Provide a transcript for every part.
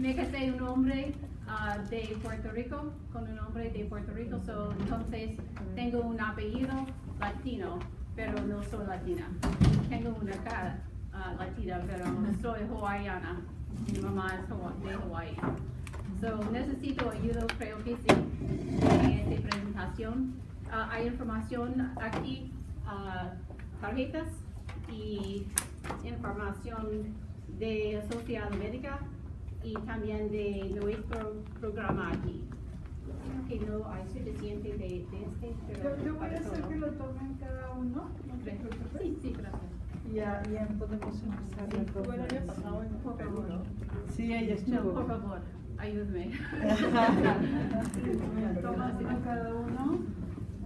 Me casé un hombre de Puerto Rico, con un hombre de Puerto Rico, entonces tengo un apellido latino, pero no soy latina. Tengo una cara latina, pero soy hawaiana. Mi mamá es de Hawaii. Necesito ayuda, creo que sí, en esta presentación. Hay información aquí, tarjetas y información de Social Médica y también de nuestro programa aquí. Creo que no hay suficiente de este, pero yo voy a hacer que lo tomen cada uno. Sí, gracias. Ya podemos empezar. Bueno, ya pasado, por favor. Sí, ella estuvo. No, por favor, ayúdeme. Toman uno cada uno.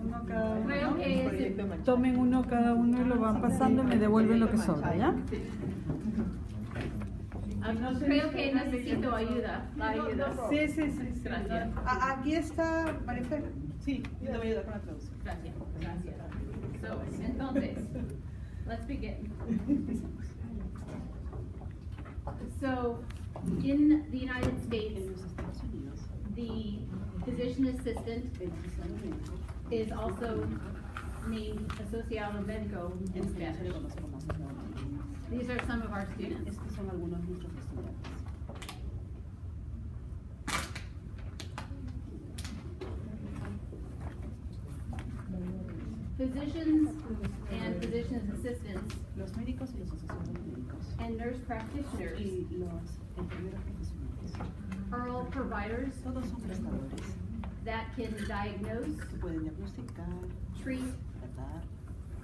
Uno cada uno. Creo que Tomen uno cada uno y lo van pasando y me devuelven lo que sobra, ¿ya? Creo que necesito ayuda. Sí. Gracias. Aquí está Marifer. Sí, yo te voy a ayudar con la traducción. Gracias. Entonces, let's begin. So, in the United States, the physician assistant is also named asociado médico in Spanish. These are some of our students. Estos son algunos de nuestros estudiantes. Physicians and physician's assistants Los médicos y los asesores médicos and nurse practitioners y los enfermeros profesionales. are all providers Todos son prestadores that can diagnose, que pueden diagnosticar, treat, tratar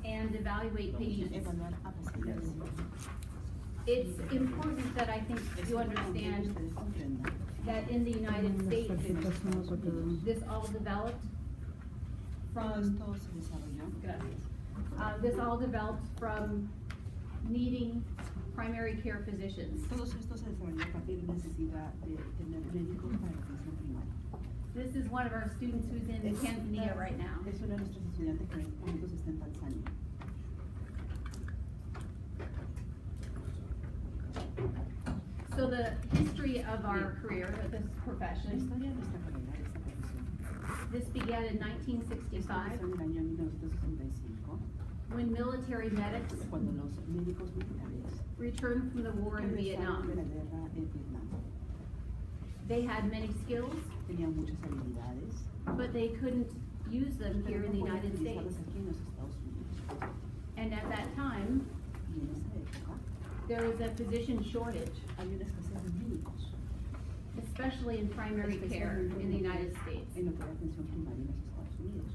and evaluate y patients. evaluar a pacientes. It's important that I think you understand Ustedes comprendan that in the United States, que en los Estados Unidos this all developed todo from, esto se desarrolló. gracias. This all developed from needing primary care physicians. Todo esto se desarrolló a partir de necesidad de tener médicos para la atención primaria. This is one of our students who's in Tanzania right now. Es uno de nuestros estudiantes que en estos momentos está en Tanzania. So the history of our career with this La profession, historia de nuestra carrera, de esta profesión, this began in esto 1965 empezó en el año 1965, when military medics cuando los médicos militares returned from the war in regresaron de Vietnam. la guerra en Vietnam. They had many skills, Tenían muchas habilidades, but they couldn't use them here pero in the no podían United States. utilizarlas aquí en los Estados Unidos. And at that time, Y en esa época there was a physician shortage, había una escasez de médicos, especially in primary care in the United States. en lo que era atención primaria en los Estados Unidos.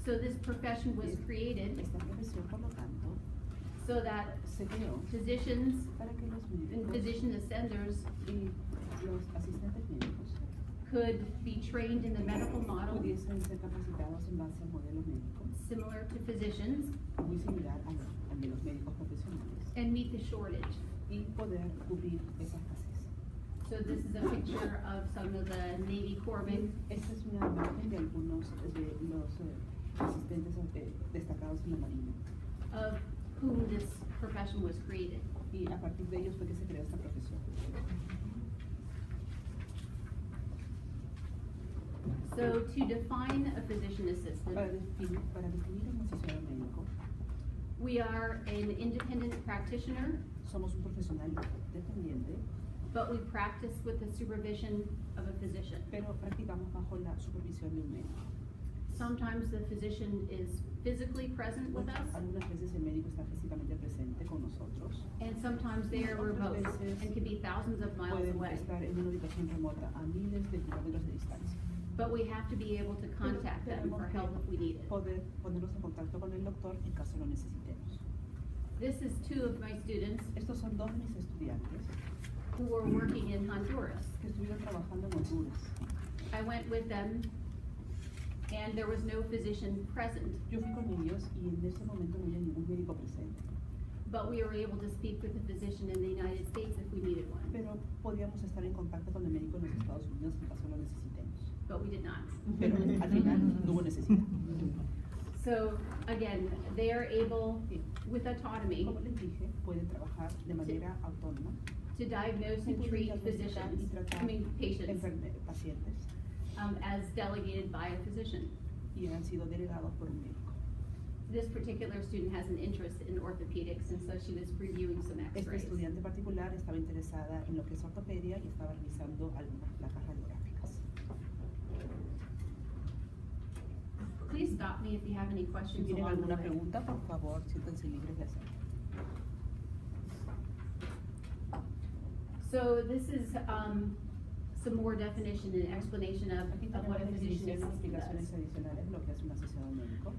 So this profession was created Esta profesión, por lo tanto, so that se creó physicians para que los and médicos physician ascenders y los asistentes médicos could be trained in the medical model pudiesen ser capacitados en base al modelo médico, similar to physicians muy similar al de los médicos profesionales, and meet the shortage. y poder cubrir esa escasez. So this is a picture of some of the Navy corpsmen Esta es una imagen de algunos de los asistentes destacados en la Marina, of whom this profession was created. y a partir de ellos fue que se creó esta profesión. So to define a physician assistant, Para definir un asesor médico, we are an independent practitioner, somos un profesional dependiente, but we practice with the supervision of a physician. pero practicamos bajo la supervisión de un médico. Sometimes the physician is physically present with us, Algunas veces el médico está físicamente presente con nosotros, and sometimes they are remote and can be thousands of miles pueden away. estar en una ubicación remota a miles de kilómetros de distancia. But we have to be able to contact them for help if we need it. Poder ponernos en contacto con el doctor en caso lo necesitemos. This is two of my students Estos son dos de mis estudiantes who were working in Honduras. que estuvieron trabajando en Honduras. I went with them, and there was no physician present, Yo fui con ellos y en ese momento no había ningún médico presente, but we were able to speak with a physician in the United States if we needed one, pero podíamos estar en contacto con el médico en los Estados Unidos en caso lo necesitemos. but we did not. Pero al final no hubo necesidad. So again, they are able, Sí. with autonomy, Como les dije, pueden trabajar de manera autónoma to diagnose and treat physicians, patients, pacientes, as delegated by a physician. y han sido delegados por un médico. This particular student has an interest in orthopedics, and so she was reviewing some Este x-rays. estudiante particular estaba interesada en lo que es ortopedia y estaba revisando algunas placas radiográficas. Please stop me if you have any Si questions tienen along the alguna way. pregunta, por favor, siéntanse libres de hacerlo. So this is, some more definition and explanation Aquí of what a tenemos physician definiciones y assistant explicaciones does. adicionales de lo que hace un asociado médico.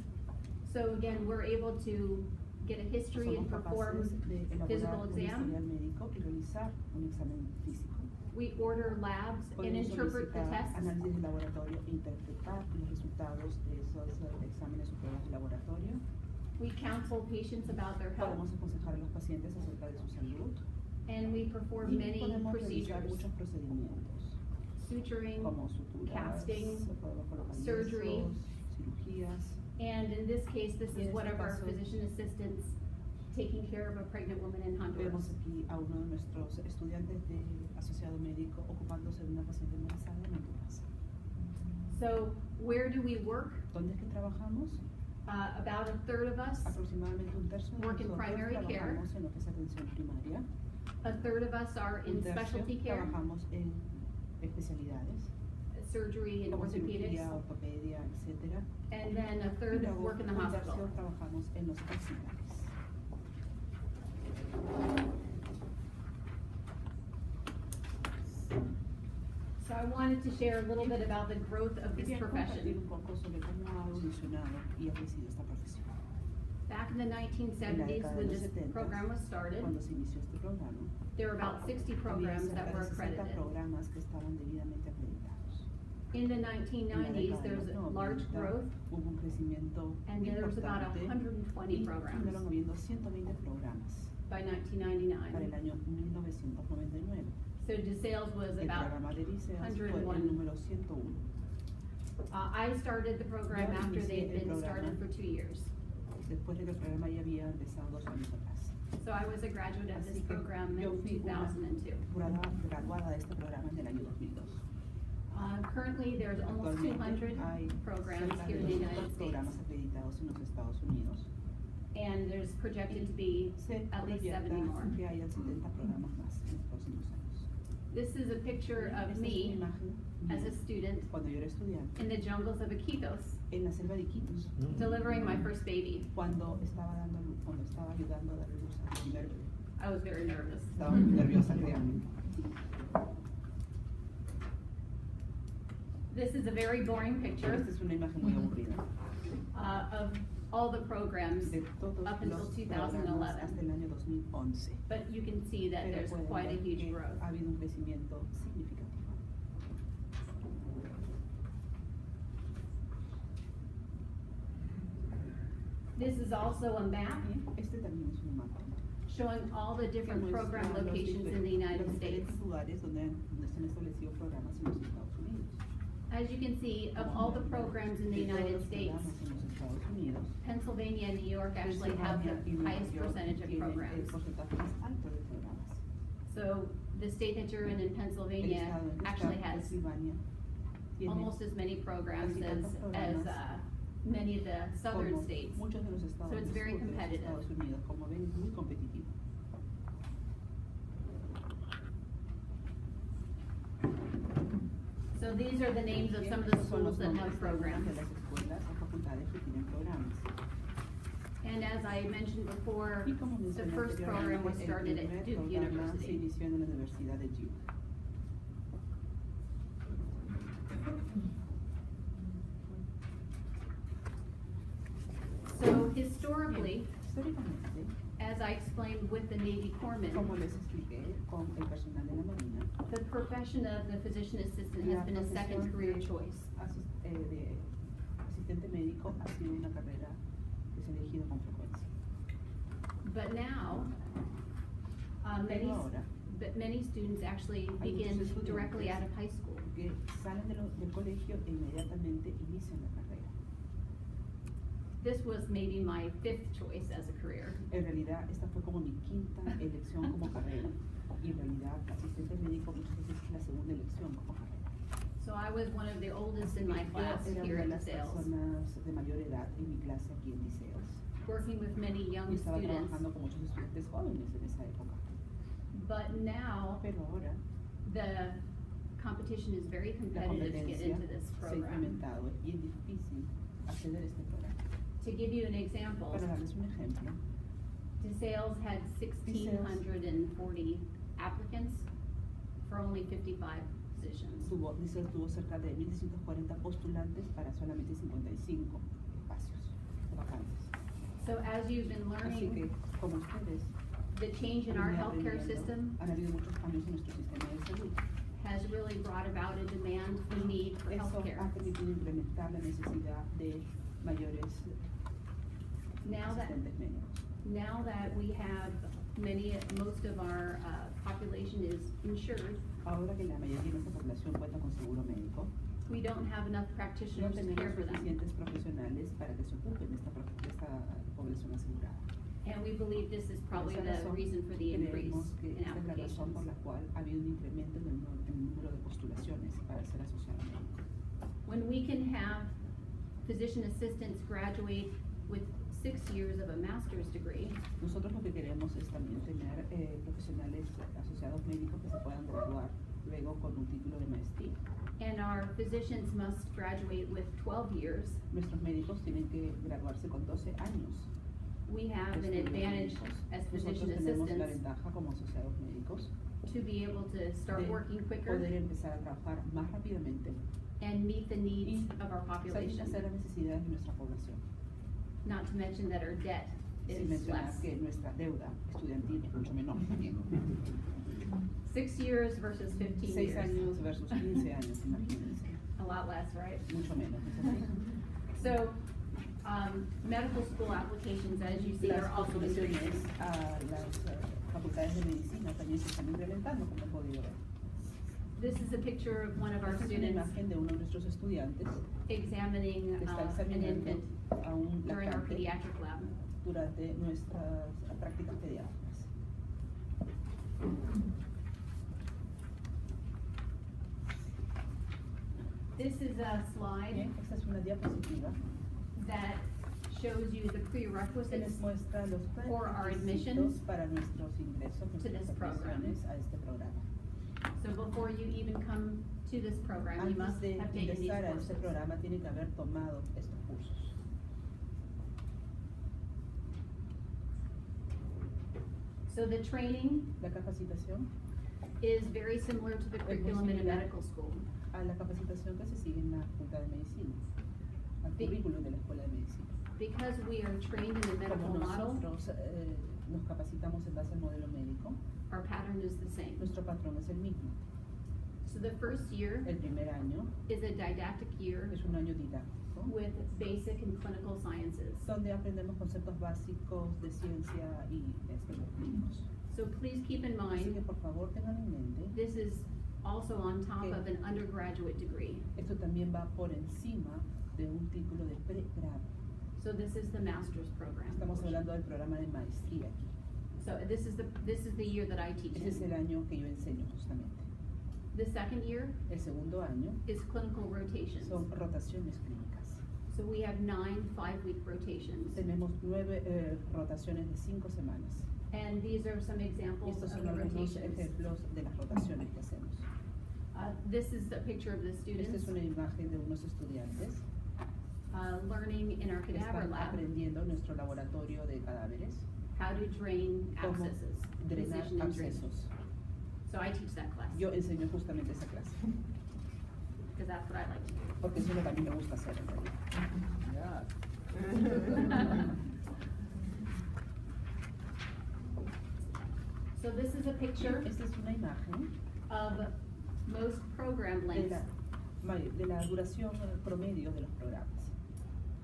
So again, we're able to get a history and Somos perform capaces de physical elaborar un exam. historial médico y realizar un examen físico. We order labs and Podemos interpret the solicitar tests. análisis de laboratorio e interpretar los resultados de esos exámenes o pruebas de laboratorio. We counsel patients about their health, Podemos aconsejar a los pacientes acerca de su salud and we perform y many podemos realizar procedures, muchos procedimientos suturing, como suturas, casting, podemos colocar surgery. yesos, cirugías. and in this case, this Y en is one este of our caso- physician assistants taking care of a pregnant woman in Honduras. Vemos aquí a uno de nuestros estudiantes de asociado médico ocupándose de una paciente embarazada en Honduras. So where do we work? ¿Dónde es que trabajamos? About a third of us, Aproximadamente un tercio de Work in nosotros primary care. trabajamos en lo que es atención primaria. a third of us are in Un tercio specialty care, trabajamos en especialidades surgery and como orthopedics, cirugía, ortopedia, etc. and then a Y third luego work in the un tercio hospital. trabajamos en los hospitales. So I wanted to share a little bit about the growth of this Quería compartir profession. un poco sobre cómo ha evolucionado y ha crecido esta profesión. Back in the 1970s, década de when los this 70s, program was started, Cuando se inició este programa, there were about 60 había programs cerca that de were 60 accredited. programas que estaban debidamente acreditados. In the En la 1990s, década there de was los a large 90 growth, hubo un crecimiento and there was about importante 120 y programs fueron habiendo 120 programas by para el 1999. año 1999. So DeSales was El about, programa de liceas fue 101. el número 101. I started the program Yo after inicié they had el been programa. started for 2 years. Después de que el programa ya había empezado 2 años atrás. So I was a graduate of this Así que program yo in fui una 2002. graduada de este programa en el año 2002. Currently, there's almost 200 Actualmente hay programs cerca here de in the 200 United States. programas acreditados en los Estados Unidos. And there's projected to be Se at least proyecta 70 more. que hayan 70 programas más en los próximos años. This is a picture of Esta es una me imagen as a mía student cuando yo era estudiante in the jungles of Iquitos, en la selva de Iquitos, delivering my first baby. cuando estaba ayudando a dar luz a mi primer bebé. I was very nervous. Estaba muy nerviosa, créanme. This is a very boring picture Esta es una imagen muy aburrida. of all the programs, De todos up until los 2011. programas hasta el año 2011. but you can see that Pero there's pueden quite a ver huge que growth. ha habido un crecimiento significativo. This is also a map Este también es un mapa. showing all the que different muestra program los locations in the United los States. diferentes lugares donde se han establecido programas en los Estados Unidos. As you can see, of all the programs in the De todos United los States, programas en los Estados Unidos, Pennsylvania and New York actually have Pensilvania y the Nueva highest York percentage of tienen el programs. porcentaje más alto de programas. So the state that you're in El Pennsylvania estado en que actually está has Pensilvania tiene almost as many programs casi as, tantos as, programas many of the southern como states. muchos de los estados So it's del very sur de los competitive. Estados Unidos, como ven, es muy competitivo. So these are the names of some of the Estos son los schools that nombres have de algunas programs. de las escuelas o facultades que tienen programas. And as I mentioned before, Y como the mencioné first program was anteriormente, started el at primer Duke programa se University. inició en la Universidad de Duke. So historically, Históricamente, as I explained with the Navy corpsmen, como les expliqué con el personal de la Marina, the profession of the physician assistant la has been a second profesión career de choice. de asistente médico ha sido una carrera que se ha elegido con frecuencia. But now, Pero ahora, many students actually Hay begin muchos estudiantes directly out of high school. que salen del colegio e inmediatamente inician la carrera. This was maybe my fifth choice as a career. En realidad, esta fue como mi quinta elección como carrera. Y en realidad, asistente médico muchas veces es la segunda elección como carrera. So I was one of the oldest in my class Yo era here una de at las DeSales, personas de mayor edad en mi clase aquí en Liceos. working with many Y young estaba students. trabajando con muchos estudiantes jóvenes en esa época. But now, Pero ahora the competition is very la competitive to get competencia into this se ha program. incrementado. Es bien difícil acceder a este programa. To give you an example, Para darles un ejemplo, DeSales had 1,640 applicants for only 55 positions. Liceos tuvo cerca de 1.640 postulantes para solamente 55 espacios vacantes. So as you've been Así que, learning, como ustedes, the change in our vienen healthcare aprendiendo, system han habido muchos cambios en nuestro sistema de salud. has really brought about a demand and need for Eso healthcare. ha permitido incrementar la necesidad de mayores Now that, asistentes médicos. now that we have most of our population is insured, Ahora que la mayoría de nuestra población cuenta con seguro médico, we don't have enough no practitioners to tenemos care for them. suficientes profesionales para que se ocupen de esta población asegurada. And we believe this is probably Por esa the razón, reason for the increase creemos que in esta es la razón por la applications. cual ha habido un incremento en el número de postulaciones para ser asociado médico. When we can have physician assistants graduate with 6 years of a master's degree, Nosotros lo que queremos es también tener profesionales asociados médicos que se puedan graduar luego con un título de maestría. and our physicians must graduate with 12 years, Nuestros médicos tienen que graduarse con 12 años. we have de an estudios advantage médicos. as Nosotros physician tenemos la assistants ventaja como asociados médicos to be able to start de working poder quicker empezar a trabajar más rápidamente and meet the needs y of our population. satisfacer las necesidades de nuestra población. Not to mention that our debt Sin is mencionar less. que nuestra deuda estudiantil es mucho menor también. 6 years versus 15 6 years. años versus 15 años, imagínense. A lot less, right? Mucho menos, ¿es así? So, medical school applications, as you see, Las are also postulaciones increasing. a las facultades de medicina también se están incrementando, como han podido ver. This is a picture of one of our Esta es una students imagen de uno de nuestros estudiantes examining que está an examinando infant a un during our lactante pediatric lab. durante nuestras prácticas pediátricas. This is a slide Bien, esta es una diapositiva that shows you the que prerequisites les muestra los for our requisitos admissions para nuestros ingresos, to nuestras this program. admisiones a este programa. So before you even come to this program, you Antes must de have taken these ingresar a courses. este programa tienen que haber tomado estos cursos. So the training La capacitación is very similar to the muy curriculum in a similar. medical school. a la capacitación que se sigue en la Facultad de Medicina, al Sí. currículum de la Escuela de Medicina. Because we are trained in the medical Como model, nosotros nos capacitamos en base al modelo médico, our pattern is the same. nuestro patrón es el mismo. So the first year El primer año is a didactic year es un año didáctico, with basic and clinical sciences. donde aprendemos conceptos básicos de ciencia y estudios clínicos. So please keep in Así que mind, por favor tengan en mente, this is also on top Okay. of an undergraduate degree. esto también va por encima de un título de pregrado. So this is the master's program. Estamos hablando del programa de maestría aquí. So this is the year that I teach Ese es el in. año que yo enseño justamente. The second year El segundo año is clinical rotations. son rotaciones clínicas. So we have 9 5-week rotations. Tenemos 9 rotaciones de 5 semanas. And these are some Y examples estos of son the algunos rotations. ejemplos de las rotaciones que hacemos. This is a picture of the Esta students es una imagen de unos estudiantes learning in our que cadaver están lab aprendiendo en nuestro laboratorio de cadáveres how to drain cómo abscesses, drenar incision and drainage. abscesos. So I teach that class, Yo enseño justamente esa clase, because that's what I like to do. porque eso es lo que a mí me gusta hacer en realidad. So this is a picture Esta es una imagen of most program de lengths. de la duración promedio de los programas.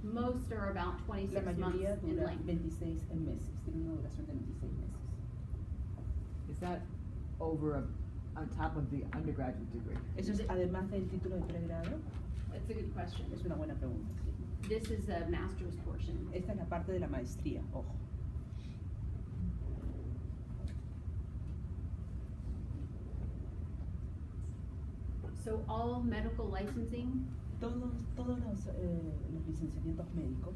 Most are about La 26 months mayoría in dura length. 26 meses, tiene una duración de 26 meses. Is that on top of the undergraduate degree? Eso es además del título de pregrado. That's a good question. Es una buena pregunta, sí. This is a master's portion. Esta es la parte de la maestría, ojo. So all medical licensing Todos los licenciamientos médicos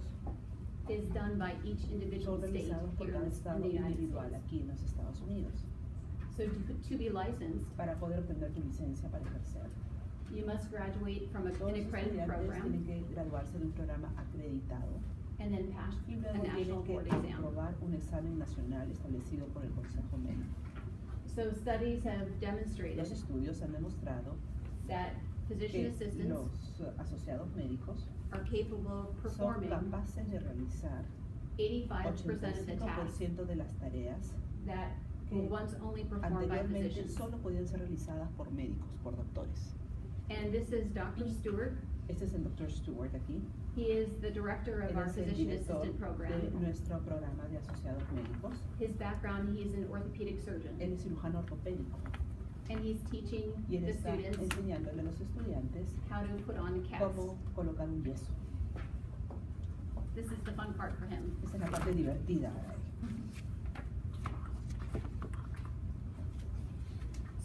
is done by each individual son state realizados por here cada in estado the United individual States. aquí en los Estados Unidos. So to be licensed, Para poder obtener tu licencia para ejercer, you must graduate from todos an los accredited estudiantes program tienen que graduarse de un programa acreditado and then pass y a luego national tienen que board exam. aprobar un examen nacional establecido por el Consejo Médico. So studies have demonstrated Los estudios han demostrado that physician que assistants los asociados médicos are capable of son performing capaces de realizar 85% of the tasks 85% de las tareas that were que once only performed by anteriormente physicians. solo podían ser realizadas por médicos, por doctores. And this is Dr. Stewart. Este es el Dr. Stewart aquí. He is the director of Él our es el physician director assistant de program. nuestro programa de asociados médicos. His background, he is an orthopedic surgeon. Él es cirujano ortopédico And he's teaching y él the está students enseñándole a los estudiantes how to put on casts. cómo colocar un yeso. This is the fun part for him. Esa es la parte divertida para él.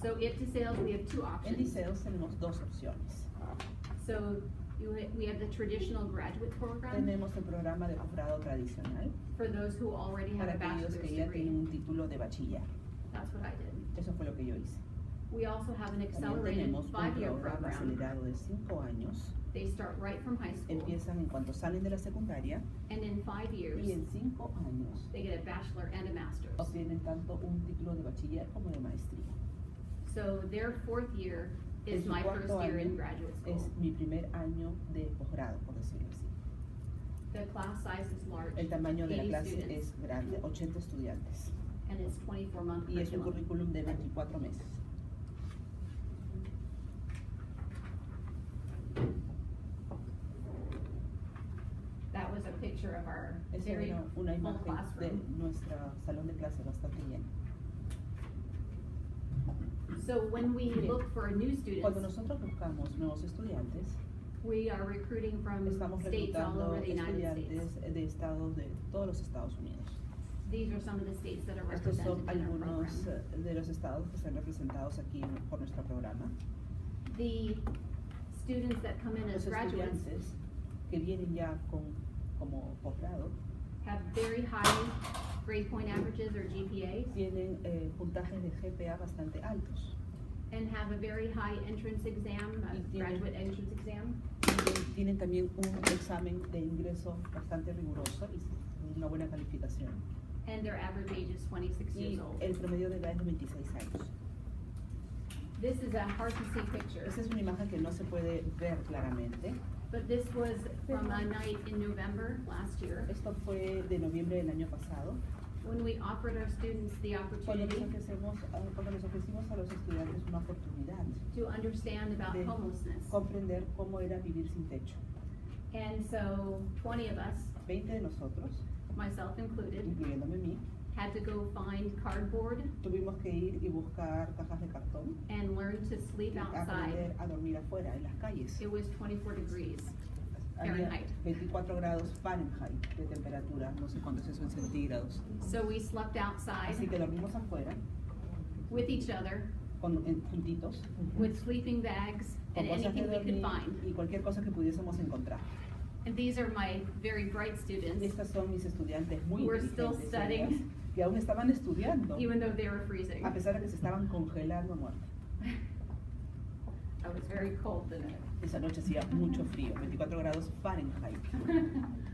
So at DeSales, we have two En options. liceos tenemos dos opciones. So we have the traditional graduate program Tenemos el programa de posgrado tradicional for those who already have para a aquellos bachelor's que ya degree. tienen un título de bachiller. That's what I did. Eso fue lo que yo hice. We also have an También accelerated tenemos un 5-year programa program. acelerado de 5 años. They start right from high school, Empiezan en cuanto salen de la secundaria and in 5 years, y en 5 años they get a bachelor and a master's. obtienen tanto un título de bachiller como de maestría. So their 4th year En is su my first cuarto year in año graduate es school. mi primer año de posgrado, por decirlo así. The class size is large, El tamaño de la 80 clase students, es grande, 80 estudiantes. and it's 24-month Y es un curriculum. currículum de 24 meses. That was a picture of our Esa very era una full imagen de classroom. nuestro salón de clase bastante lleno. So when we Bien. look for new Cuando students, nosotros buscamos nuevos estudiantes, we are recruiting from estamos states all reclutando over the United States. estudiantes de estados de todos los Estados Unidos. These are some of the states that are Estos son represented in our algunos program. de los estados que están representados aquí por nuestro programa. The students that come in as Los graduates estudiantes que vienen ya como posgrado have very high grade point averages or GPAs tienen puntajes de GPA bastante altos. and have a very high entrance exam, Y a tienen- graduate entrance exam. Tienen también un examen de ingreso bastante riguroso y una buena calificación. And their average age is 26 Y years old. el promedio de edad es de 26 años. This is a hard to see picture, Esta es una imagen que no se puede ver claramente. but this was from a night in November last year Esto fue de noviembre del año pasado, when we offered our students the cuando les opportunity ofrecimos a los estudiantes una oportunidad to understand about de homelessness. comprender cómo era vivir sin techo. And so 20 of us, 20 de nosotros, myself included, incluyéndome a mí, had to go find cardboard tuvimos que ir y buscar cajas de cartón and learn to sleep y outside. aprender a dormir afuera, en las calles. It was 24 degrees Había Fahrenheit. 24 grados Fahrenheit de temperatura, no sé cuánto es eso en centígrados. So we slept outside Así que dormimos afuera, with each other, juntitos, with sleeping bags con and cosas de anything we could dormir find. y cualquier cosa que pudiésemos encontrar. And these are my very bright Y students, estas son mis estudiantes muy Who are still inteligentes, studying. ellas, que aún estaban estudiando, even though they were freezing. a pesar de que se estaban congelando a muerte. I was very cold the night. Esa noche hacía mucho frío, 24 grados Fahrenheit.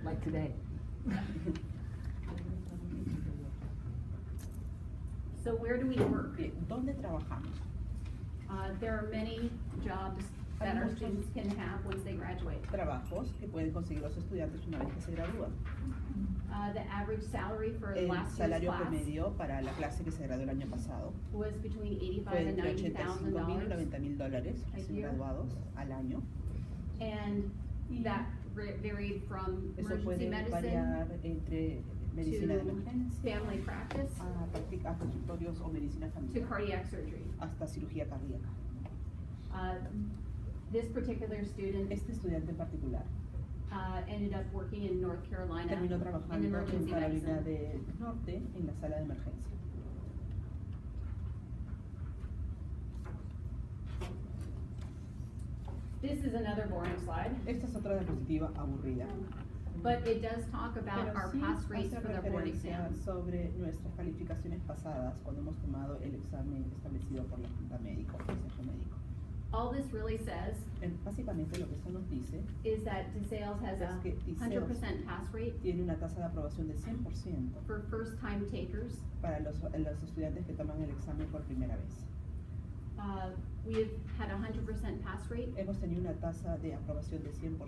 Like today. So where do we work? Bien, ¿dónde trabajamos? There are many jobs that our students can have once they graduate. Trabajos que pueden conseguir los estudiantes una vez que se gradúan. The average salary for El last year's salario class promedio para la clase que se graduó el año pasado was between fue $85,000 and entre 85,000 y $90,000. 90,000 dólares a recién year. graduados al año. And Y that varied from eso emergency puede medicine variar entre medicina de to emergencia, family practice a consultorios o medicina to familiar, cardiac surgery. hasta cirugía cardíaca. This particular student Este estudiante en particular ended up working in North Carolina terminó in trabajando en emergency Carolina medicine. del Norte en la sala de emergencia. This is another boring slide, Esta es otra diapositiva aburrida. but it does talk about Pero our sí pass rates hace for the board referencia exams. sobre nuestras calificaciones pasadas cuando hemos tomado el examen establecido por la Junta Médica, el Consejo Médico. All this really says Básicamente lo que eso nos dice is that DeSales has es a que 100% pass rate tiene una tasa de aprobación de 100% for first-time takers. para los estudiantes que toman el examen por primera vez. We've had a 100% pass rate Hemos tenido una tasa de aprobación de 100%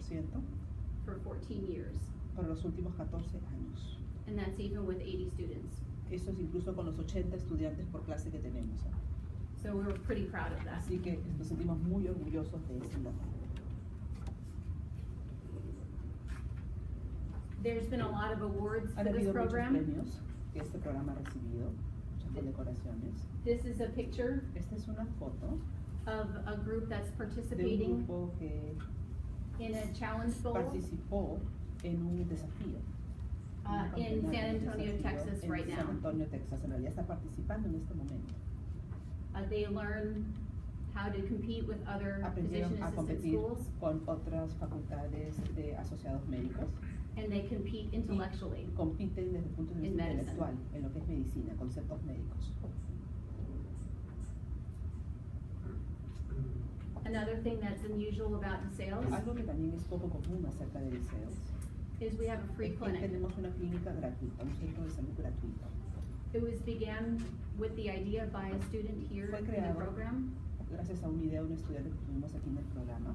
for 14 years, por los últimos 14 años. and that's even with 80 students. Eso es incluso con los 80 estudiantes por clase que tenemos. So we're pretty proud of that. Así que nos sentimos muy orgullosos de ese logro. There's been a lot of awards for Han this habido muchos program. premios que este programa ha recibido, muchas condecoraciones. This is a picture Esta es una foto of a group that's de un participating grupo que in a challenge bowl participó en un desafío. in San Antonio, Desafío Texas en right San now. Antonio, Texas. En realidad está participando en este momento. They learn how to compete with other physician Aprendieron a assistant competir schools, con otras facultades de asociados médicos. and they compete intellectually. Compiten desde el punto de In vista medicine. intelectual en lo que es medicina, conceptos médicos. Another thing that's unusual about DeSales Algo que también es poco común acerca de liceos is we have a free es que clinic. tenemos una clínica gratuita, un centro de salud gratuito. It was began with the idea by a student here Fue in the creado program gracias a una idea de un estudiante que tuvimos aquí en el programa,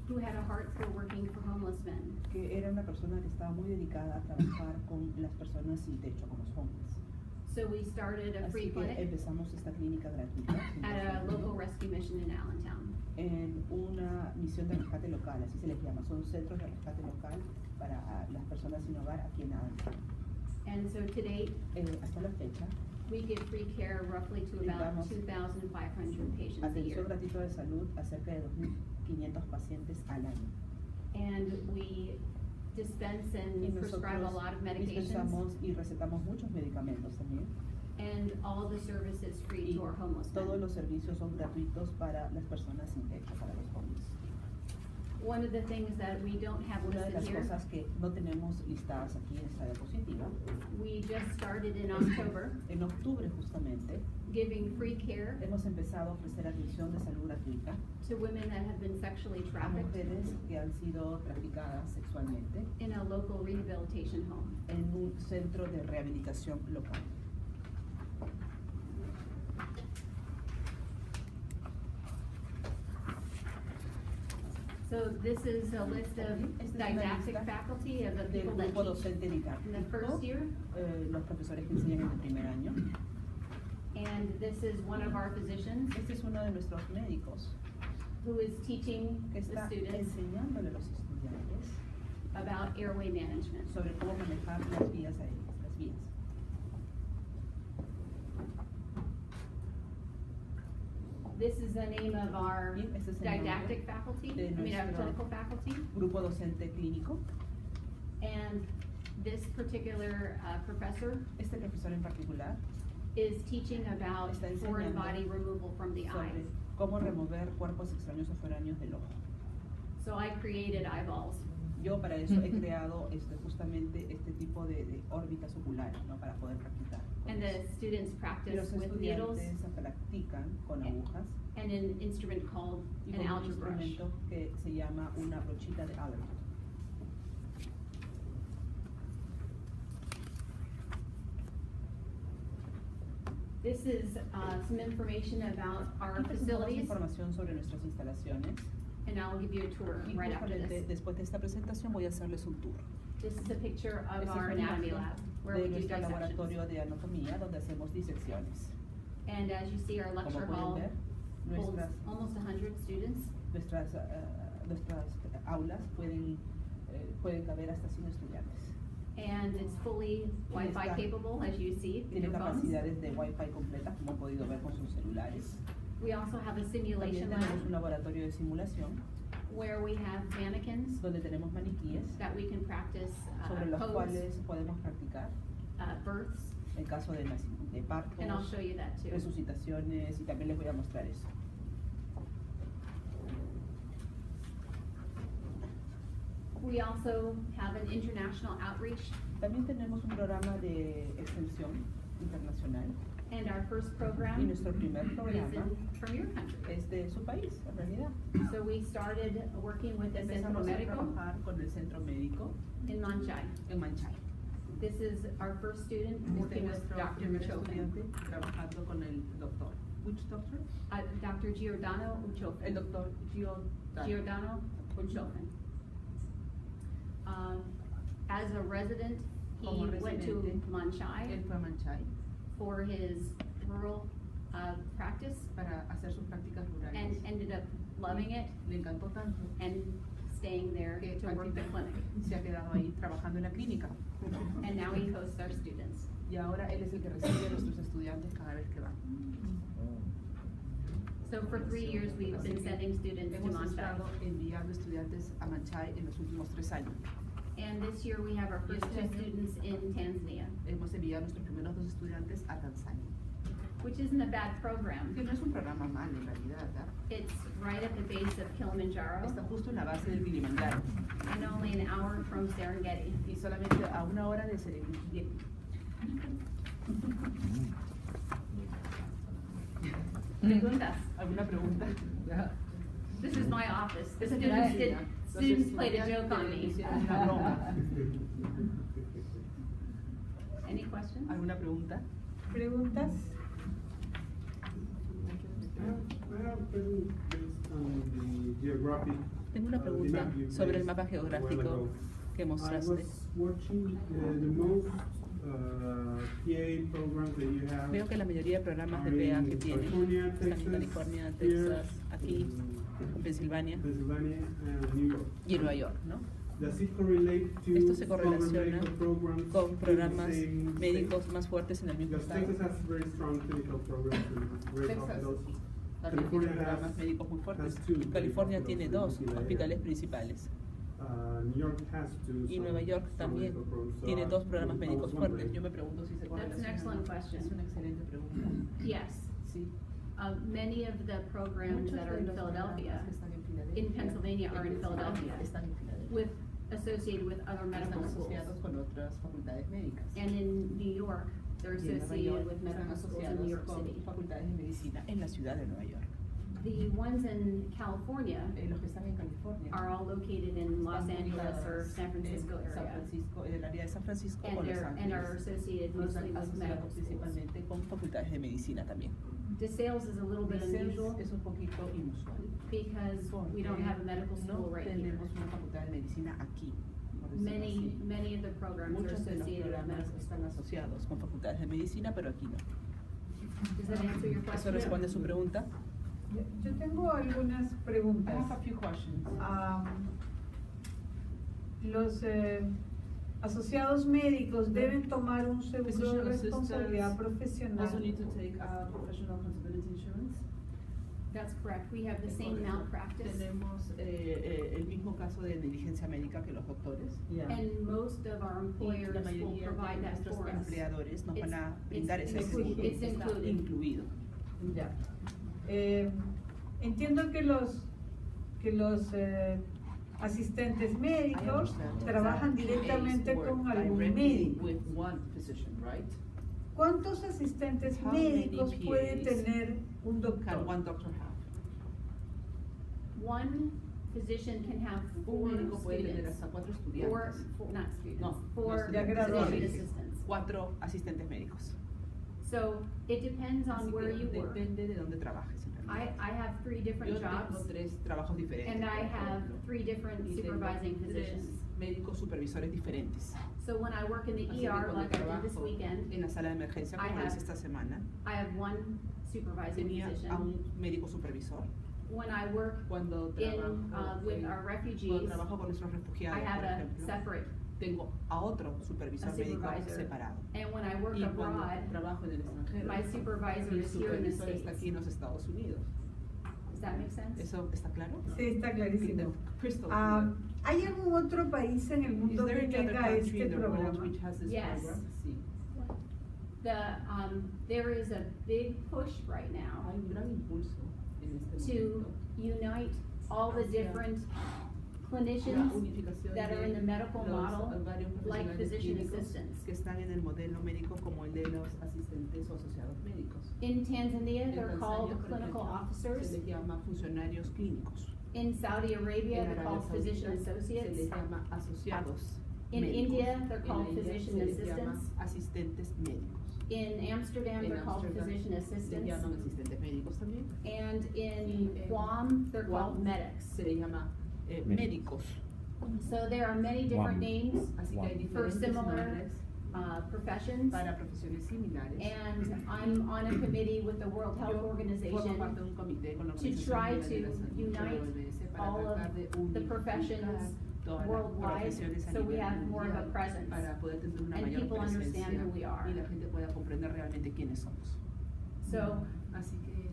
who had a heart for working for homeless men. que era una persona que estaba muy dedicada a trabajar con las personas sin techo, con los homeless. So we started a free Así que clinic empezamos esta clínica gratuita at a local rescue mission in Allentown. en una misión de rescate local, así se les llama, son centros de rescate local para las personas sin hogar aquí en Allentown. And so to date, Hasta la fecha, we give free care roughly to about Brindamos 2,500 patients a atención year. gratuita de salud a cerca de 2.500 pacientes al año. And we dispense Y and prescribe a nosotros lot of medications, dispensamos y recetamos muchos medicamentos también. and all the services free Y to our homeless todos men. los servicios son gratuitos para las personas sin techo, para los homeless. One of the things that we don't have Una de listed las here, cosas que no tenemos listadas aquí en esta diapositiva, we just started in October en octubre justamente, giving free care hemos empezado a ofrecer atención de salud gratuita to women that have been sexually a trafficked mujeres que han sido traficadas sexualmente in a local rehabilitation home. en un centro de rehabilitación local. So this is a list of Esta es una didactic lista faculty of the Del people that grupo teach docente in the didáctico, first year. los profesores que enseñan en el primer año. And this is one of our physicians Este es uno de nuestros médicos who is teaching que the está students enseñándole a los estudiantes about airway management. sobre cómo manejar las vías aéreas, las vías. This is the name of our Y este es el nombre didactic faculty, de I mean, our nuestro- clinical faculty. Grupo docente clínico. And this particular professor Este profesor en particular is teaching about Está foreign enseñando body removal from the sobre eyes. cómo remover cuerpos extraños o foráneos del ojo. So I created eyeballs. Yo para eso he creado justamente este tipo de órbitas oculares, ¿no? Para poder practicar. con And the eso. students Y practice los with needles estudiantes practican con and- agujas and an instrument called y an con un algebra brush. instrumento que se llama una brochita de Allerton. This is some information about our Aquí presentamos facilities, información sobre nuestras instalaciones and I'll give you a tour y right after justamente this. después de esta presentación voy a hacerles un tour This is a picture of Esta es our una anatomy imagen lab, where de we do nuestro dissections. laboratorio de anatomía donde hacemos disecciones. And as you see, our Como lecture pueden hall ver, holds nuestras, almost 100 students. nuestras aulas pueden caber hasta 100 estudiantes. And it's fully Wi-Fi está- capable, as you see, in Tiene your phones. capacidades de Wi-Fi completas, como han podido ver con sus celulares. We also have a También simulation tenemos un lab laboratorio de simulación where we have mannequins donde tenemos maniquíes that we can practice sobre los codes, cuales podemos practicar births, en caso de partos, and I'll show you that too. resucitaciones, y también les voy a mostrar eso. We also have an international outreach, También tenemos un programa de extensión internacional and our first y program nuestro primer is programa from your country. es de su país, en realidad. So we started working with the Centro Empezamos a Médico trabajar con el centro médico in Manchay. en Manchay. This is our first student Este working es with nuestro Dr. primer Uchofen. estudiante trabajando con el doctor. Which doctor? Dr. Giordano Uchofen. El doctor Giordano Uchofen. As a resident, he Como went to residente, Manchay Él fue a Manchay for his rural practice para hacer sus prácticas rurales. and ended up loving it Le encantó tanto and staying there que to al work the final clinic. se ha quedado ahí trabajando en la clínica. And now he hosts our students. Y ahora él es el que recibe a nuestros estudiantes cada vez que van. So for 3 years, we've been sending students to Hemos Manchay. estado enviando estudiantes a Manchay en los últimos 3 años. And this year, we have our first two students in Tanzania, Hemos enviado a nuestros primeros 2 estudiantes a Tanzania. which isn't a bad program. Que no es un programa mal en realidad, ¿verdad? It's right at the base of Kilimanjaro Está justo en la base del Kilimanjaro and only an hour from Serengeti. y solamente a 1 hora de Serengeti. Preguntas? ¿Alguna pregunta? This is my office. The Esa es mi students oficina. Los students played a estudiantes joke on me. hicieron una broma. Any questions? ¿Alguna pregunta? ¿Preguntas? I have a question based on the geographic. Tengo una the pregunta map you sobre el placed mapa a while geográfico ago. que I mostraste. was watching the most PA programs that you have. Veo que la mayoría de programas de are PA in que tienen California, están en Texas, California, here, Texas, aquí, en Pensilvania Pennsylvania and New York. y en Nueva York, ¿no? Does it correlate to Esto se stronger correlaciona medical programs con in the programas same médicos state? más fuertes en el mismo Because estado. Texas has very strong clinical programs and great Texas hospitals. también tiene California programas has- médicos muy fuertes. has two California big tiene hospitals 2 in the area. hospitales principales New York has two. y Nueva York también tiene 2 programas médicos fuertes. Yo me pregunto si se That's an correlaciona. excellent question. Es una excelente pregunta. Yes. Sí. Many of the programs Muchos that are de in los Philadelphia, programas que están en Filadelfia, in Pennsylvania are in en Pensilvania, Philadelphia, están en Filadelfia. with, associated with other medical Están schools. asociados con otras facultades médicas. And in New York, they're Y en Nueva associated York with están medical schools in New York asociados City. con facultades de medicina en la ciudad de Nueva York. The ones in California Los que están en California are all located in Los están Angeles or ubicados San Francisco en San area. Francisco, en el área de San Francisco o And Los they're, and are Ángeles. associated Y mostly están with medical asociados schools. principalmente con facultades de medicina también. DeSales is a little bit DeSales unusual es un poquito inusual. because we don't have a medical school No right here. tenemos una facultad de medicina aquí, por decirlo Many, así. many of the programs are Muchos de los associated with programas medical están schools. asociados con facultades de medicina, pero aquí no. Does that answer your ¿Eso question? responde a su pregunta? Yo tengo algunas I preguntas. have a few questions. Los asociados médicos deben tomar un seguro de Physician responsabilidad assistants profesional. Also need to take professional responsibility insurance. That's correct. We have the same malpractice. Tenemos el mismo caso de negligencia médica que los doctores. And most of our Y employers la will mayoría provide de that nuestros for us. empleadores nos It's- van a brindar it's ese included. seguro. It's Está included. incluido. Ya. Entiendo que los asistentes médicos trabajan directamente con algún médico. With one physician, right? ¿Cuántos asistentes How many médicos puede PAs tener un Can doctor? one doctor have? One physician can have Un 4 médico puede tener students. hasta 4 Four, estudiantes. not students, No, 4 ya graduados. physician assistants. 4 asistentes médicos. So it depends on Así where que you work. depende de dónde trabajes. En realidad. I have 3 different Yo tengo jobs 3 trabajos diferentes. and I por have ejemplo. 3 different Y tengo supervising 3 physicians. médicos supervisores diferentes. So when I work in the Así que ER cuando like I did this trabajo weekend, en la sala de emergencia, I como have- hice esta semana, I have one supervising tenía a physician. un médico supervisor. When I work Cuando in, trabajo, with en- our cuando refugees, trabajo con nuestros I refugiados, have por a ejemplo, separate. tengo a otro supervisor A médico supervisor. separado. And when I work Y cuando abroad, trabajo en el extranjero, my supervisor mi is here in the supervisor está States. aquí en los Estados Unidos. Does that make sense? ¿Eso está claro? Sí, está clarísimo. Crystal Ah, clear. ¿Hay algún otro país en el Is mundo there que any other tenga country este in the world programa? which has this Yes. program? Sí. There is a big push right now Hay un gran impulso en este to momento unite all the hacia different clinicians unificación that are in the de medical los model, varios like profesionales physician clínicos assistants. que están en el modelo médico como el de los asistentes o asociados médicos. In Tanzania, En they're called Tanzania, por clinical ejemplo, officers. se les llama funcionarios clínicos. In Saudi Arabia, En they're Arabia called physician Saudita se associates. les llama asociados In médicos. India, they're En called India physician se les llama assistants. asistentes médicos. In Amsterdam, En they're called Ámsterdam physician se assistants. llaman asistentes médicos también. And in Y en Guam, they're called Guam medics. se les llama médicos. So there are many different names Así que hay for diferentes similar nombres professions. para profesiones similares. And I'm on a committee with the World Health Yo formo Organization parte de un comité con la to Organización try Mundial de la to Salud, unite OMS, para all of tratar de the unificar professions todas las worldwide, profesiones a so we nivel have more of a mundial presence. para poder tener una And mayor people understand presencia who we are. y la gente pueda comprender realmente quiénes somos. So Así que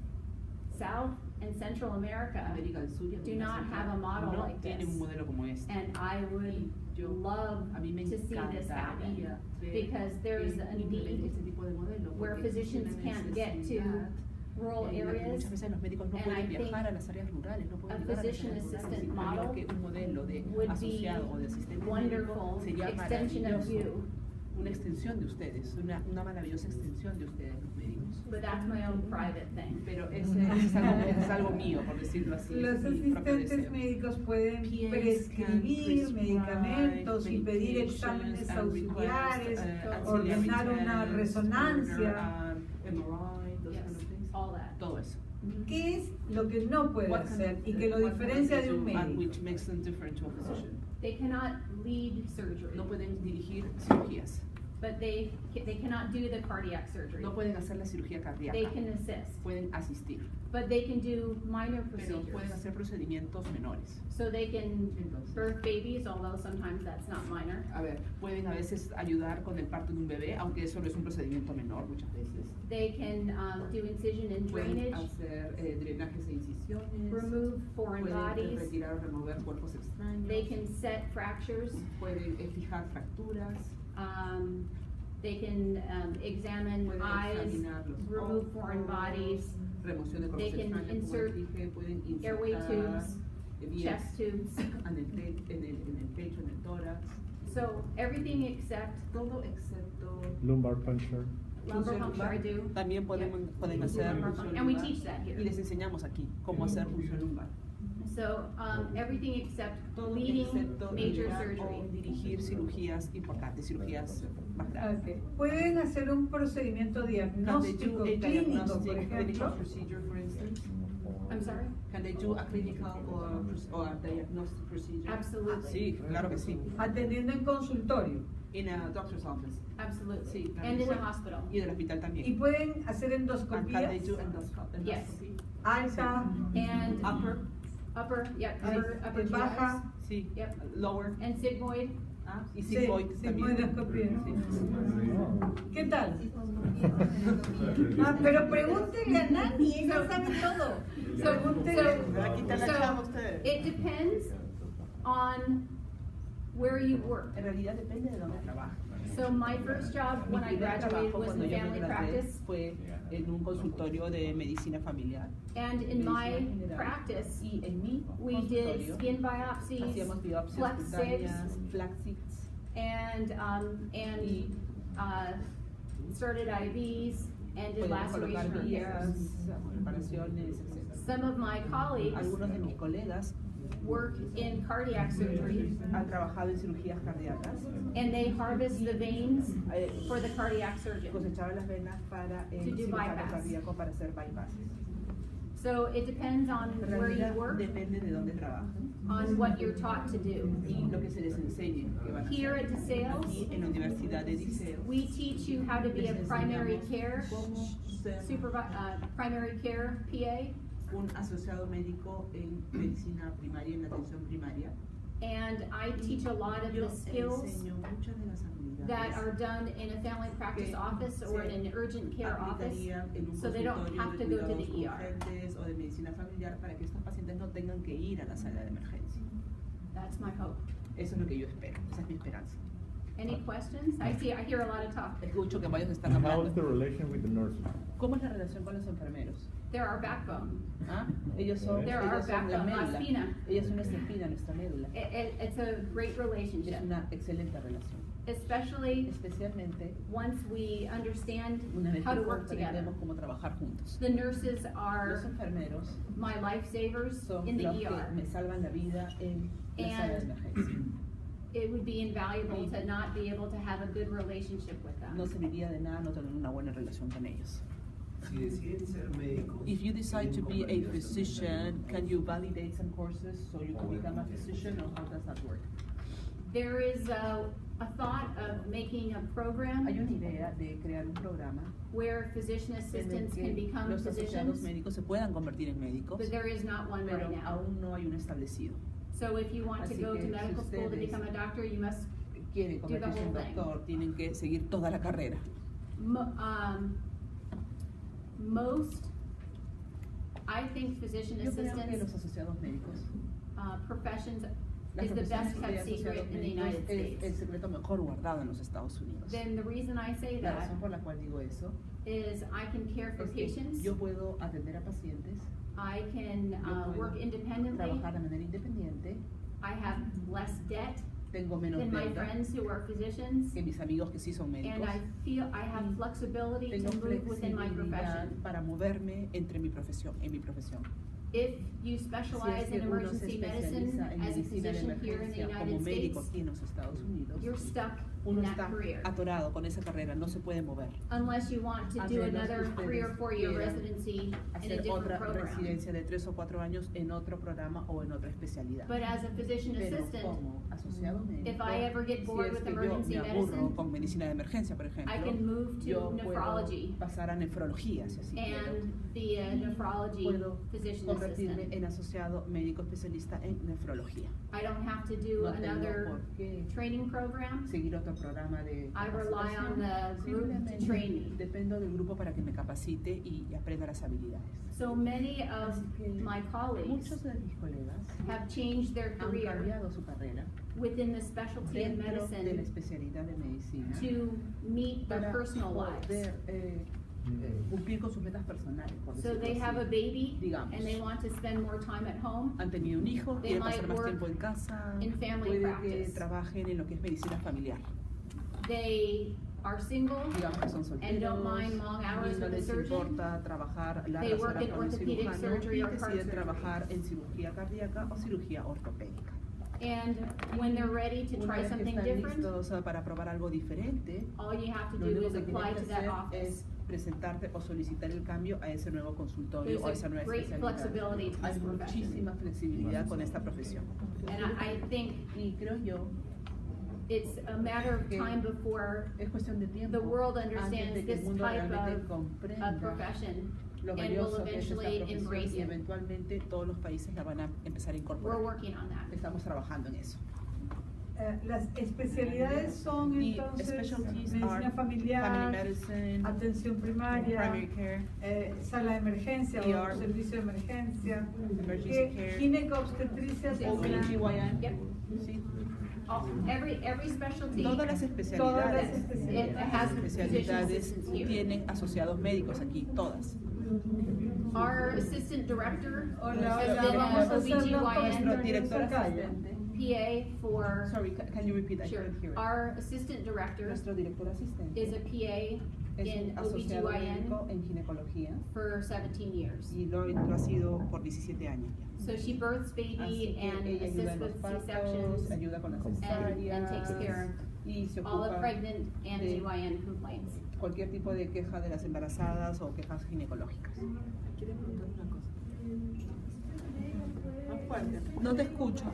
South and Central America, América del Sur y do América not Central have a model no like tienen this. un modelo como este. and I would Yo, love a mí me to see this happen. encantaría ver because there's que a implemente need este tipo de modelo, where porque existe physicians una can't get to necesidad rural en la que areas. muchas veces los médicos no and pueden I think viajar a las áreas rurales, no pueden a llegar a las physician áreas rurales. assistant Y creo model que un modelo de would be asociado o de asistente wonderful médico sería extension of maravilloso. you. Una extensión de ustedes, una maravillosa extensión de ustedes los médicos. But that's my own private thing. Pero ese es algo mío, por decirlo así. Los es mi propio asistentes deseo. médicos pueden PAs can prescribir prescribe medicamentos y pedir medications exámenes and auxiliares, request, ordenar auxiliary una tests, resonancia. order, MRI, those Yes, kind of things. all that. Todo eso. ¿Qué es lo que no puede What can- hacer y que lo what can diferencia they de un do and médico? which makes them different to a physician. They cannot lead surgery, No pueden dirigir cirugías, but they cannot do the cardiac surgery. no pueden hacer la cirugía cardíaca, They can assist, pueden asistir, but they can do minor pero pueden procedures. hacer procedimientos menores. So they can Entonces, birth babies, although sometimes that's not minor. a ver, pueden a veces ayudar con el parto de un bebé, aunque eso no es un procedimiento menor muchas veces. They can do incision and Pueden drainage, hacer drenajes e incisiones, remove foreign pueden bodies. retirar o remover cuerpos extraños, They can set fractures. pueden fijar fracturas, They can examine pueden eyes, examinar los remove ojos, foreign bodies, remoción de They cuerpos can extraños, como insert les dije, pueden airway insertar tubes, vías chest tubes. en el pecho, en el tórax, So everything except todo excepto Lumbar puncture. lumbar función puncture I lumbar. do. También pueden Yeah. hacer Lumbar función puncture. And we lumbar. teach that Y here. les enseñamos aquí cómo hacer función lumbar. So everything except Todo leading excepto major liderar o surgery. dirigir cirugías importantes, cirugías más grandes. Ok. Pueden hacer un procedimiento Can they do diagnóstico a clínico, diagnostic por clinical ejemplo, procedure, for instance? I'm sorry? Can they do a clinical or a diagnostic procedure? Absolutely. Sí, claro que sí. atendiendo en consultorio. In a doctor's office. Absolutely. Sí, claro And que in the sí. hospital. Y en el hospital Y también. pueden hacer And can they endoscopías do endoscopy? Yes. alta, And Upper? yep, Sí. upper GIs. baja. Sí. Yep. Lower? And sigmoid. Ah, y Sí, sigmoid también. sigmoidoscopía. Sí. ¿Qué tal? Ah, pero pregúntele a Nani, ella sabe todo. Pregúntele. Me va a quitar la chamba a So ustedes. it depends on where you work. En realidad depende de dónde trabaja. So my first job when I Mi primer graduated trabajo was cuando in yo me family gradué practice. fue en un consultorio de medicina familiar. And in Medicina my general. practice, Y en mi we did consultorio skin biopsies, hacíamos biopsias flex cutáneas, sieves, flaxseeds, and y started IVs and did podíamos colocar laceration vías, repairs. reparaciones, etc. Some of my colleagues Algunos de mis colegas work in cardiac surgery, han trabajado en cirugías cardíacas, and they harvest the veins eh, for the cardiac surgeon. cosechaban las venas para el To do cirujano bypass. cardíaco para hacer bypasses. So it depends on En where you realidad work, depende de dónde trabajan on what you're taught to do. y lo que se les enseñe que van a Here hacer. at DeSales, Aquí en la Universidad de Liceo we teach you how to be a les primary enseñamos care cómo ser primary care PA, un asociado médico en medicina primaria, en atención primaria. and I teach a lot of Yo the skills enseño muchas de las that habilidades are done in a family practice que office or in an urgent care office, aplicarían en un so they don't consultorio have de to go to cuidados the ER. urgentes o de medicina familiar para que estos pacientes no tengan que ir a la sala de emergencia. That's my hope. Eso es lo que yo espero, esa es mi esperanza. Any questions? I hear a lot of talk. Escucho que varios están And how is the hablando. relation with the nurses? ¿Cómo es la relación con los enfermeros? They're our backbone. ¿Ah? Ellos son, They're ellos our son la backbone, la médula. espina. Ellos son nuestra espina, nuestra médula. It's a great relationship, Es una excelente relación. especially Especialmente once we understand una vez how que to work together. comprendemos cómo trabajar juntos. The nurses Los are enfermeros my lifesavers son in the los que ER. me salvan la vida en la sala de And emergencia. it would be invaluable to not be able to have a good relationship with No them. serviría de nada no tener una buena relación con ellos. Si deciden ser médicos. If you decide to be a tienen convenios physician, también. can you validate some courses so you can become a physician, or how does that work? There is a thought of making a program Hay una idea de crear un programa where physician en el assistants can que become los asociados physicians, médicos se puedan convertir en médicos, but there is not one pero right now. aún no hay uno establecido. So if you want to Así go que to si medical school to ustedes become a doctor, you must, Quieren Do the convertirse en whole thing. doctor, tienen que seguir toda la carrera. Most, I think physician Yo creo que los assistants, asociados médicos, professions las is the best profesiones de kept secret asociados in the médicos United es el States. secreto mejor guardado en los Estados Unidos. Then the reason I say La that razón por la cual digo eso is I can care for es que patients, yo puedo atender a pacientes, I can yo puedo work independently, trabajar de manera independiente, I have less debt tengo menos than my deuda friends who are physicians, que mis amigos que sí son and médicos. I feel I have flexibility Tengo to move within my flexibilidad profession. para moverme entre mi profesión, en mi profesión. If you specialize Si es in que uno se emergency medicine especializa en as a medicina de physician here in the emergencia como United médico States, aquí en los Estados Unidos, you're stuck in uno that está career. atorado con esa carrera, no se puede mover. Unless you want to A do menos another que 3 or ustedes 4 year quieran residency in a Hacer different otra program. residencia de 3 o 4 años en otro programa o en otra especialidad. But as a physician Pero assistant, como asociado médico, if I ever get bored si es with que yo emergency me aburro medicine, con medicina de emergencia, por I ejemplo, can move to yo nephrology puedo pasar a nefrología, si así quiero. and be a nephrology Puedo physician convertirme assistant. en asociado médico especialista en nefrología. I don't have to do No tengo another por qué training program. seguir otro programa de I rely on capacitación. the group to Simplemente train me. dependo del grupo para que me capacite y aprenda las habilidades. So many of Así que my colleagues muchos de mis colegas have changed their han career cambiado su carrera within the specialty of dentro de la medicine especialidad de medicina to meet their para personal lives. poder cumplir con sus metas personales, por So decirlo they have a así. baby Digamos. and they want to spend more time at home. Han tenido un hijo, They quieren pasar might más work tiempo en casa, in family puede que practice. trabajen en lo que es medicina familiar. They are single Digamos que son solteros, and don't mind long hours y no with a les surgeon. importa trabajar They largas work horas in con un orthopedic cirujano surgery y or heart deciden surgery. trabajar en cirugía cardíaca o cirugía ortopédica. And when they're ready to Una try vez que something están different, listos para probar algo diferente, all you have to lo do único is que apply tienes to que that hacer office. es presentarte o solicitar el cambio a ese nuevo consultorio o a There's esa a nueva great especialidad. flexibility to Hay this profession. muchísima flexibilidad con esta profesión. And I think Y creo yo it's a matter of que time before es cuestión de tiempo the world antes understands de que el this mundo type realmente of comprenda profession lo and will valioso que es esta eventually profesión embrace y it. eventualmente todos los países la van a empezar a We're incorporar. working on that. Estamos trabajando en eso. Las especialidades son The entonces specialties medicina are familiar, family medicine, atención primaria, primary care, sala de emergencia ER, o servicio de emergencia, emergency care, ginecobstetricia, OBGYN. Yep. Sí. Every specialty, Todas las especialidades, it has physician especialidades assistants here. tienen asociados médicos aquí, todas. Our assistant director Hola, has hola, been vamos a an hacer una Nuestro OBGYN director Sacaya. asistente. PA for, Sorry, can you repeat? I sure, couldn't hear it. our assistant director Nuestro director asistente is a PA es in un asociado médico OBGYN en ginecología for 17 years. y lo ha sido por 17 años ya. So she births Así baby que and ella ayuda assists en los with partos, C-sections ayuda con las and cesáreas takes care y se of all the ocupa pregnant and de GYN complaints. cualquier tipo de queja de las embarazadas o quejas ginecológicas. Quiero preguntar una cosa. Más fuerte. No te escucho.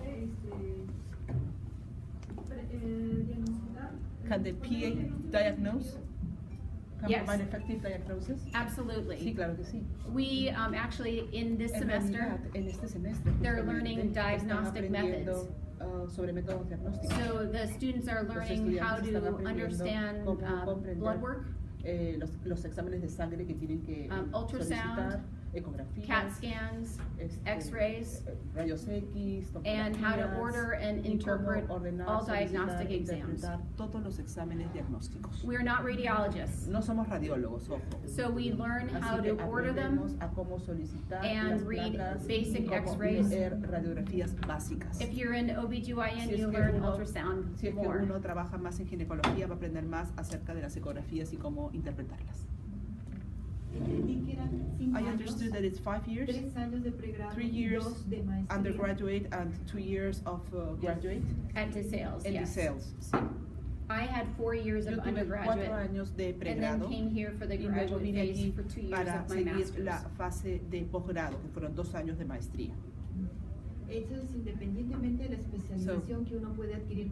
Can the PA diagnose? Can Yes. provide effective diagnosis? Sí, Absolutely. claro que sí. We actually, in this En semester, realidad, en este semestre, they're justamente, learning están diagnostic aprendiendo, sobre métodos diagnósticos. so the students are Los learning how estudiantes están to aprendiendo understand cómo comprender blood work, los exámenes de sangre que tienen que ultrasound, solicitar, ecografías, CAT scans, X-rays, rayos X, and how to tomografías, order and y cómo interpret ordenar, all solicitar, diagnostic exams. interpretar todos los exámenes diagnósticos. We are not radiologists, No somos radiólogos, ojo. so we learn how Así que to order them aprendemos a cómo solicitar and las read placas basic y cómo X-rays. leer radiografías básicas. If you're in OBGYN, Si es you que learn uno- ultrasound Si es que more. uno trabaja más en ginecología, va a aprender más acerca de las ecografías y cómo interpretarlas. Entendí que eran 5 I años, understood that it's 5 years, 3 años de pregrado 3 y years 2 de maestría. undergraduate and 2 years of graduate At DeSales, en yes. DeSales. Sí. I had 4 years Yo of tuve 4 undergraduate años de and then pregrado came here for the y luego graduate vine phase aquí for 2 years para of my seguir master's. la fase de posgrado, que fueron 2 años de maestría. Eso es independientemente de la especialización que uno puede adquirir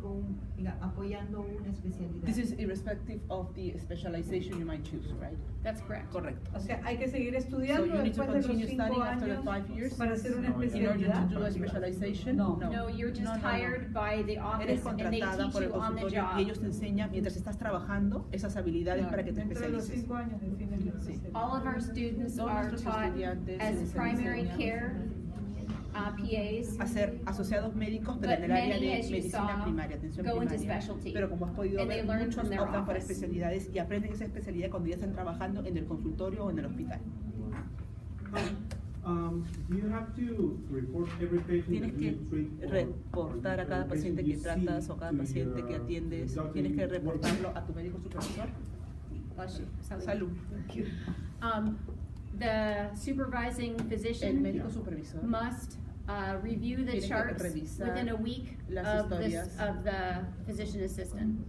apoyando una especialidad. This is irrespective of the specialization you might choose, right? That's correct. Correcto. O sea, hay que seguir So estudiando you need to después de los continue 5 studying after the años 5 years para hacer una in order especialidad. to do a specialization? No. No, you're just No, no, no. hired by the Eres office and they contratada teach por el you on the consultorio job. y ellos te enseñan mientras estás trabajando esas habilidades para que te Dentro de los especialices. 5 años defines la Sí. especialidad. All of our students Todos are nuestros taught estudiantes as se les primary enseña care PAs. A ser asociados médicos, pero But en el área many, de as you medicina saw, primaria, atención go into primaria. specialty. Pero como has podido And they ver, learn muchos from their optan por office. especialidades y aprenden esa especialidad cuando ya están trabajando en el consultorio o en el hospital. Do you have to report every patient Tienes that que you treat or reportar a cada every paciente patient que you see tratas o cada to paciente your que atiendes, doctor tienes que you work with? reportarlo a tu médico supervisor. Salud. The supervising El physician médico supervisor must review the Tiene que charts revisar within a week las of historias. the physician assistant.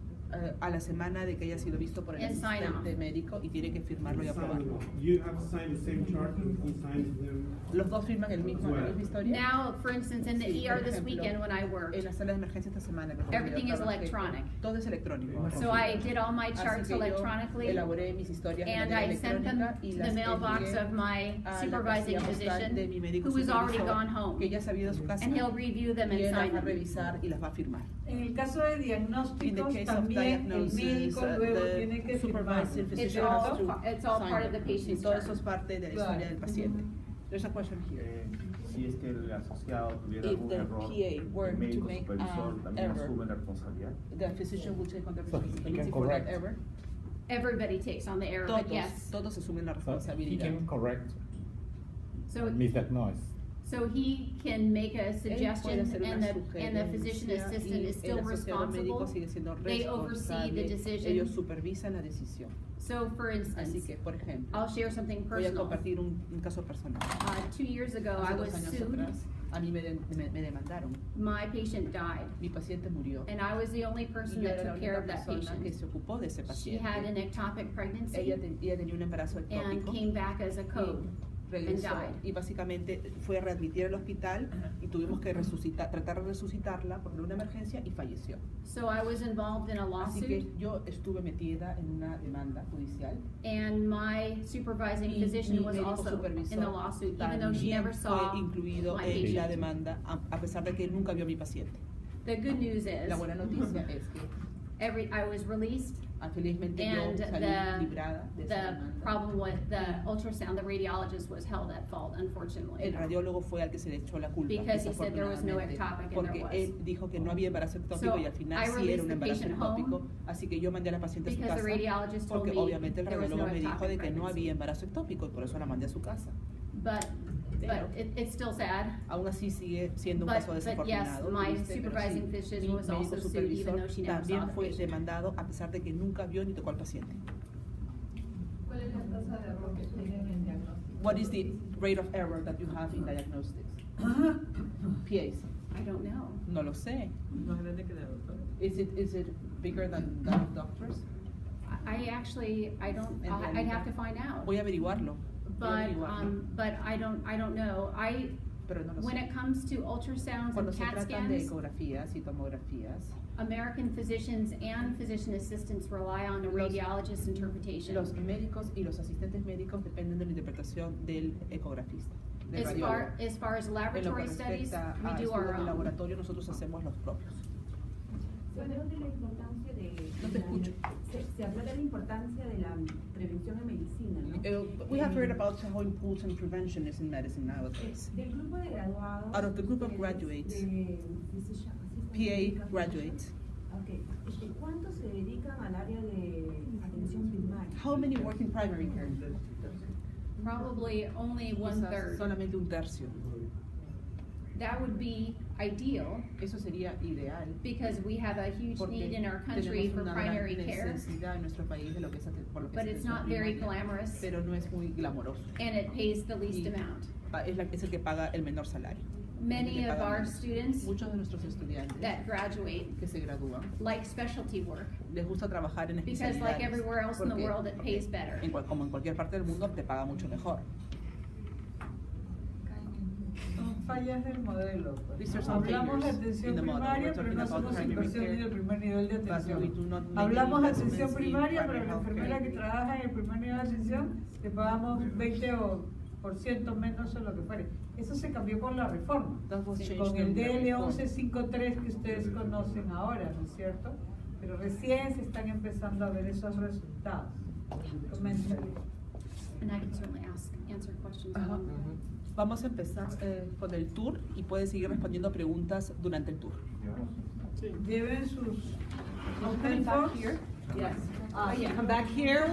A la semana de que haya sido visto por el And sign asistente off. médico y tiene que firmarlo y aprobarlo. You have to sign the same chart and he signs them. Los dos firman la misma historia. Now, for instance, in the Sí, ER por this ejemplo, weekend when I worked, En la sala de emergencia esta semana. que fue Everything donde yo is trabajé, electronic. Todo es electrónico. so I did all my Así charts que yo electronically, elaboré mis historias de and manera I sent them electrónica y to las the mailbox envié of my a la supervising casilla postal de mi physician, médico who has already supervisor, gone home, que ya se ha ido a su casa and he'll review them y and él las sign va a them. revisar y las va a firmar. En el caso de In the diagnósticos, case of también el diagnosis, médico luego the tiene que firmar. supervising It's physician all, has to it's all sign part of it. the patient's Y todo chart. eso es parte de la Claro. historia del paciente. There's a question here. Si es que el asociado tuviera If algún the error, PA were el to médico make supervisor an también error, asume la responsabilidad. The physician will take on the So he can responsibility for that correct. error. Everybody takes on the error, but Todos, yes. todos asumen la So he responsabilidad. can correct So, misdiagnosis. so he can make a Él puede suggestion hacer una and the physician sugerencia assistant y is still el asociado médico responsible. sigue siendo They oversee the responsable. decision. Ellos supervisan la decisión. So for Así instance, que, por ejemplo, I'll share something voy a personal. compartir un caso personal. 2 years ago, I Hace was 2 años sued. atrás, a mí me demandaron. My patient died, Mi paciente murió. and I was the only Y person yo that era la took care única of that persona que patient. se ocupó de ese She had an paciente. ectopic pregnancy Ella tenía un embarazo and ectópico. came back as a code Regresó and died. y básicamente fue a readmitir al hospital y tuvimos que tratar de resucitarla por una emergencia y falleció. So I was involved in a Así que lawsuit, yo estuve metida en una demanda judicial and my supervising y physician mi was médico also in the supervisor lawsuit, even though she también never saw fue incluido my en la patient. demanda a pesar de que él nunca vio a mi paciente. The good news is, La buena noticia es que I was released, felizmente and yo salí librada de esa the demanda. problem was the ultrasound, the radiologist was held at fault, unfortunately. El radiólogo fue al que se le echó la culpa, Because he said there was no desafortunadamente, ectopic and porque there was. él dijo que no había embarazo ectópico So, y al final I sí released era un the embarazo patient ectópico, home así que yo mandé a la paciente a su because the casa, radiologist told porque me obviamente el there was radiólogo no me dijo de ectopic que no pregnancy. había embarazo ectópico y por eso la mandé a su casa. But it's still sad. Aún así sigue siendo un But- caso but yes, desafortunado. my triste, pero supervising sí, physician mi was also médico sued even supervisor though she never saw también the fue patient. demandado a pesar de que nunca vio ni tocó al paciente. ¿Cuál es la tasa de error que tienen en diagnóstico? What is the rate of error that you have in diagnostics? PAs. I don't know. No lo sé. Más grande que la doctora. Is it bigger than that of doctors? I actually, I don't, En I'd realidad, have to find out. Voy a averiguarlo. Voy a averiguarlo. But I don't know. Pero no lo When sé. it comes to ultrasounds Cuando and se CAT tratan de scans, ecografías y tomografías, American physicians and physician assistants rely on a radiologist's interpretation. los médicos y los asistentes médicos dependen de la interpretación del ecografista, del As radiólogo. far as En lo que laboratory studies, respecta we a do our estudios de own. laboratorio, nosotros hacemos los propios. Se habló de la importancia de... No te escucho. Se habló de la importancia de la prevención en medicina, ¿no? We have heard about how important prevention is in medicine nowadays. Del grupo de graduados... Out of the group of graduates, PA graduates, Okay. ¿Cuántos se dedican al área de atención primaria? how many work in primary care? Probably only Quizás 1/3. solamente un tercio. That would be ideal Eso sería ideal. because we have a huge Porque need in our country tenemos for una gran primary care, necesidad en nuestro país de lo que es por lo que but es it's atención not very primaria, glamorous pero no es muy glamoroso. and it pays the least Y amount. es el que paga el menor salario. Many El que of paga our menos. students Muchos de nuestros estudiantes that graduate que se gradúan like specialty work les gusta trabajar en because especialidades. like everywhere else in the porque world it pays better. como en cualquier parte del mundo te paga mucho mejor. Son fallas del modelo. Pues. These are some Hablamos de failures atención in the model. primaria, We're pero talking no about hacemos primary inversión care, en el primer nivel de but atención. we do not make Hablamos de investments atención in primaria, pero primary la health enfermera care. que trabaja en el primer nivel de atención le pagamos 20% menos o lo que fuere. Eso se cambió con la reforma, That was changed con el in the DL reform. 1153 que ustedes conocen ahora, ¿no es cierto? Pero recién se están empezando a ver esos resultados. Coméntale. And I can certainly answer questions. Ajá. Vamos a empezar con el tour y puedes seguir respondiendo preguntas durante el tour. Lleven sus Come back here. Yes. yeah. Come back here.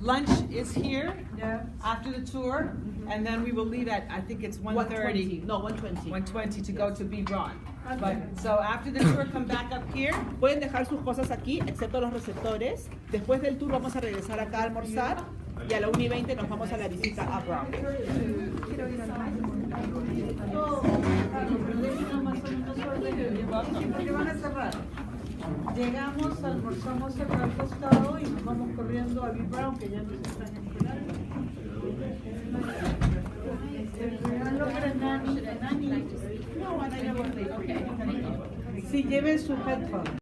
Lunch is here ya. after the tour, and then we will leave at, I think it's 1:30. 1:20. No, 1:20. 1:20 to go to Be Broad. Okay. But, so after the tour, come back up here. Pueden dejar sus cosas aquí, excepto los receptores. Después del tour vamos a regresar acá a almorzar y a la 1:20 nos vamos a la visita a Brown. No, claro, pero déjenos más o menos orden, porque van a cerrar. Llegamos, almorzamos acá al costado y nos vamos corriendo a Big Brown, que ya nos están esperando. El regalo para Nani. No, I never. Okay, thank you. Sí, lleven su headphone.